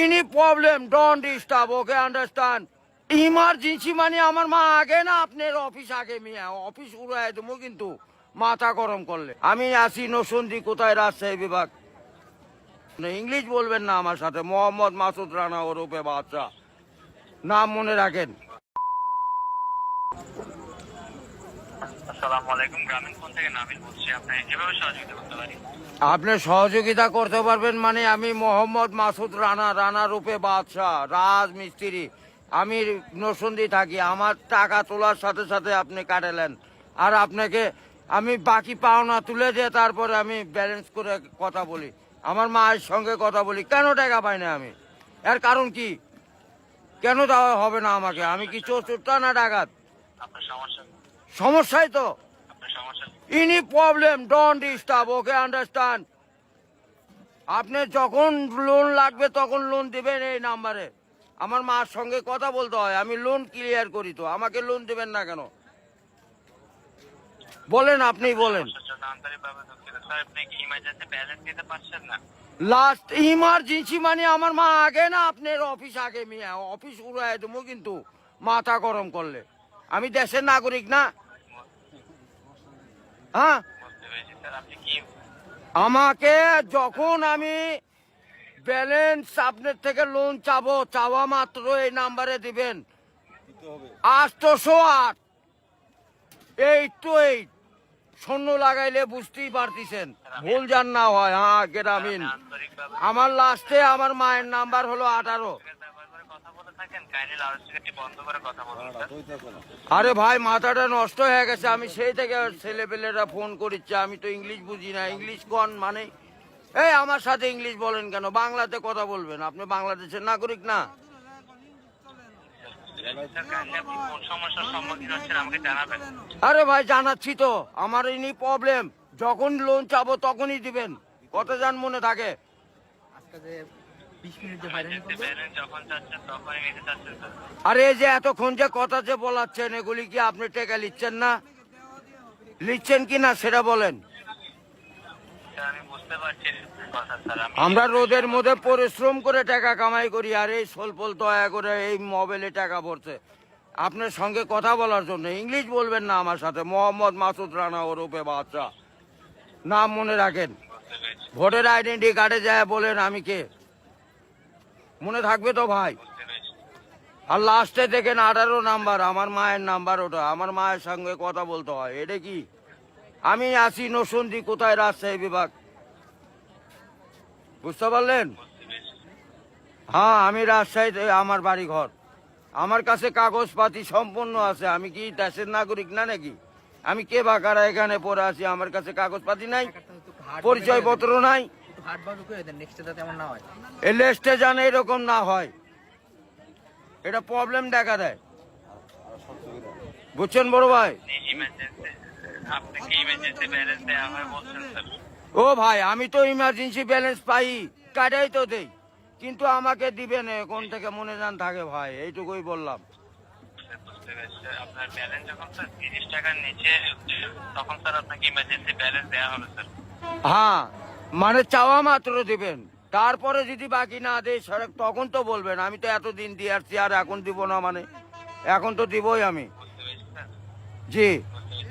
Any problem, don't disturb, okay, understand? Emergency মানে আমার মা আগে না আপনার অফিস আগে মিয়া অফিস উড়াই দেবো কিন্তু মাথা গরম করলে আমি আসি নসন্দি কোথায় রাজশাহী বিভাগ ইংলিশ বলবেন না আমার সাথে মোহাম্মদ মাসুদ রানা ওরফে বাদশা নাম মনে রাখেন। আসসালামু আলাইকুম, গ্রামীণ ফোন থেকে নাবিল বলছি। আপনাকে কিভাবে সহযোগিতা করতে পারি? আপনি সহযোগিতা করতে পারবেন মানে আমি মোহাম্মদ মাসুদ রানা রূপে বাদশা রাজমিস্ত্রি আমি নরসিংদী থাকি। আমার টাকা তোলার সাথে সাথে আপনি কাটালেন আর আপনাকে আমি বাকি পাওনা তুলে দিয়ে তারপরে আমি ব্যালেন্স করে কথা বলি আমার মায়ের সঙ্গে কথা বলি কেন টাকা পাই না আমি এর কারণ কি কেন দেওয়া হবে না আমাকে আমি কি চোরটা না ডাকাত আপনার সমস্যা সমস্যাই তো আপনার সমস্যা any problem don't disturb okay understand আপনি যখন লোন লাগবে তখন লোন দিবেন এই নাম্বারে আমার মার সঙ্গে কথা বলতে হয় আমি লোন ক্লিয়ার করি তো আমাকে লোন দেবেন না কেন বলেন আপনি বলেন আন্তরিকভাবে দুঃখিত স্যার। আপনি কি ইমার্জেন্সি ব্যালেন্স দিতে পারছেন না? লাস্ট ইমার্জেন্সি মানে আমার মা আগে না আপনার অফিস আগে মিয়া অফিস উড়াই দেবো কিন্তু মাথা গরম করলে আমি দেশের নাগরিক না হ্যাঁ বুঝতে পেরেছি স্যার। আপনি কি আমাকে যখন আমি ব্যালেন্স আপনার থেকে লোন চাবো চাওয়া মাত্র এই নাম্বারে দিবেন 808 828 শূন্য লাগাইলে বুঝতেই পারতেছেন ভুল যান না হয় হ্যাঁ গ্রামীণ আন্তরিকভাবে আমার লাস্টে আমার মায়ের নাম্বার হলো 18 ব্যবহার করে কথা বলে থাকেন, কাইন্ডলি লাউডস্পিকারটি বন্ধ করে কথা বলুন স্যার। আরে ভাই মাথাটা নষ্ট হয়ে গেছে আমি সেই থেকে ছেলেপেলেরা ফোন করিচ্ছে আমি তো ইংলিশ বুঝি না ইংলিশ কোন মানে এই আমার সাথে ইংলিশ বলেন কেন বাংলাতে কথা বলবেন আপনি বাংলাদেশের নাগরিক না স্যার, কাইন্ডলি আপনি কোন সমস্যার সম্মুখীন হচ্ছেন আমাকে জানাবেন। আরে ভাই জানাচ্ছি তো আমার ইনি প্রবলেম যখন লোন চাবো তখনই দিবেন কত জান মনে থাকে ইমার্জেন্সি ব্যালেন্স যখন চাচ্ছেন তখনই নিতে চাচ্ছেন স্যার। আরে এই যে এতক্ষণ যে কথা যে বলাচ্ছেন এগুলি কি আপনি টাকা লিখছেন না লিখছেন কি না সেটা বলেন স্যার আমি বুঝতে পারছি কথা স্যার। আমরা রোদের মধ্যে পরিশ্রম করে টাকা কামাই করি আর এই সোলপোল দয়া করে এই মোবাইলে টাকা ভরছে আপনার সঙ্গে কথা বলার জন্য ইংলিশ বলবেন না আমার সাথে মোহাম্মদ মাসুদ রানা ওরফে বাদশা নাম মনে রাখেন বুঝতে পেরেছি ভোটার আইডেন্টি কার্ডে যায় বলেন আমি কে মনে থাকবে তো ভাই বুঝতে পেরেছি। আর লাস্টে দেখেন 18 নাম্বার আমার মায়ের নাম্বার ওটা আমার মায়ের সঙ্গে কথা বলতে হয় এটা কি আমি আসি নসন্দি কোথায় রাজশাহী বিভাগ বুঝতে পারলেন বুঝতে পেরেছি। হ্যাঁ আমি রাজশাহীতে আমার বাড়ি ঘর আমার কাছে কাগজপাতি সম্পূর্ণ আছে আমি কি দেশের নাগরিক না নাকি আমি কে বা কারা এখানে পড়ে আছি আমার কাছে কাগজপাতি নাই পরিচয়পত্র নাই এই লিস্টে জানে এরকম না হয় এটা প্রবলেম দেখা দেয় বুঝছেন বড় ভাই আপনি কি ইমার্জেন্সি ব্যালেন্স দেওয়া হয় বলছেন স্যার? ও ভাই আমি তো ইমার্জেন্সি ব্যালেন্স পাই কাটাই তো দেই কিন্তু আমাকে দিবেন কোন থেকে মনে যান থাকে ভাই এইটুকুই বললাম বুঝতে পেরেছি স্যার। আপনার ব্যালেন্স যখন স্যার 30 টাকার নিচে তখন স্যার আপনাকে ইমার্জেন্সি ব্যালেন্স দেওয়া হবে স্যার। হ্যাঁ মানে চাওয়া মাত্র দিবেন তারপরে যদি বাকি না দেয় সড়ক তখন তো বলবেন আমি তো এতদিন দিয়ে আসছি আর এখন দিব না মানে এখন তো দিবই আমি বুঝতে পেরেছি স্যার। জি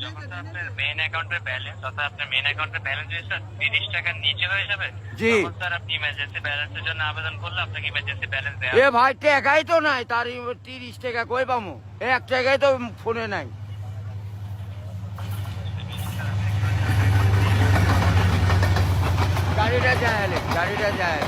যখন স্যার আপনার মেইন অ্যাকাউন্টের ব্যালেন্স অর্থাৎ আপনার মেইন অ্যাকাউন্টের ব্যালেন্স যদি স্যার 30 টাকার নিচে হয়ে যাবে জি। তখন স্যার আপনি ইমার্জেন্সি ব্যালেন্সের জন্য আবেদন করলে আপনাকে ইমার্জেন্সি ব্যালেন্স দেওয়া এ ভাই টাকাই তো নাই তার 30 টাকা কই পামু 1 টাকাই তো ফোনে নাই গাড়িটা যায়